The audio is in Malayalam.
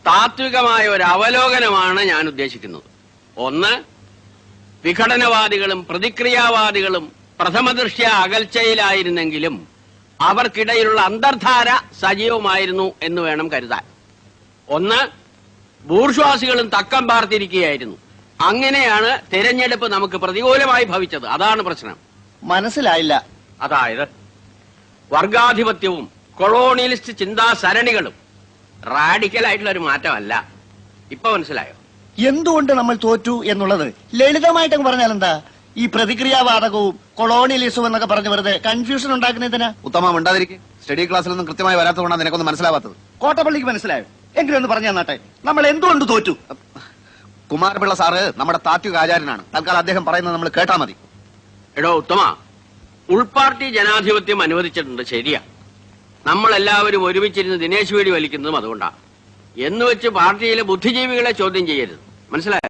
താത്വികമായ ഒരു അവലോകനമാണ് ഞാൻ ഉദ്ദേശിക്കുന്നത്. ഒന്ന്, വിഘടനവാദികളും പ്രതിക്രിയാവാദികളും പ്രഥമദൃഷ്ട്യാ അകൽച്ചയിലായിരുന്നെങ്കിലും അവർക്കിടയിലുള്ള അന്തർധാര സജീവമായിരുന്നു എന്ന് വേണം കരുതാൻ. ഒന്ന്, ബൂർഷ്വാസികളും തക്കം പാർത്തിരിക്കുകയായിരുന്നു. അങ്ങനെയാണ് തെരഞ്ഞെടുപ്പ് നമുക്ക് പ്രതികൂലമായി ഭവിച്ചത്. അതാണ് പ്രശ്നം. മനസ്സിലായില്ല. അതായത് വർഗാധിപത്യവും കൊളോണിയലിസ്റ്റ് ചിന്താസരണികളും റാഡിക്കലായിട്ടുള്ള ഒരു മാറ്റമല്ല. ഇപ്പൊ മനസ്സിലായോ എന്തുകൊണ്ട് നമ്മൾ തോറ്റു എന്നുള്ളത്? ലളിതമായിട്ട് പറഞ്ഞാൽ എന്താ, ഈ പ്രതിക്രിയാവാദകവും കൊളോണിയലിസവും എന്നൊക്കെ പറഞ്ഞ് വെറുതെ കൺഫ്യൂഷൻ ഉണ്ടാക്കുന്നതിന്. ഉത്തമം ഉണ്ടാതിരിക്കും. സ്റ്റഡി ക്ലാസ്സിലൊന്നും കൃത്യമായി വരാത്തതുകൊണ്ടാണ് നിനക്കൊന്നും മനസ്സിലാവാത്തത്. കോട്ടപ്പള്ളിക്ക് മനസ്സിലായോ? എങ്കിലും ഒന്ന് പറഞ്ഞു തന്നാട്ടെ, നമ്മൾ എന്തുകൊണ്ട് തോറ്റു? കുമാരപിള്ള സാറ് നമ്മുടെ താത്വിക ആചാര്യനാണ്. തൽക്കാലം അദ്ദേഹം പറയുന്നത് നമ്മൾ കേട്ടാ മതി. എടോ ഉത്തമ, ഉൾപാർട്ടി ജനാധിപത്യം അനുവദിച്ചിട്ടുണ്ട്, ശരിയാ. നമ്മളെല്ലാവരും ഒരുമിച്ചിരുന്ന് ദിനേശ് വേടി വലിക്കുന്നതും അതുകൊണ്ടാണ്. എന്നുവെച്ച് പാർട്ടിയിലെ ബുദ്ധിജീവികളെ ചോദ്യം ചെയ്യരുത്. മനസ്സിലായോ?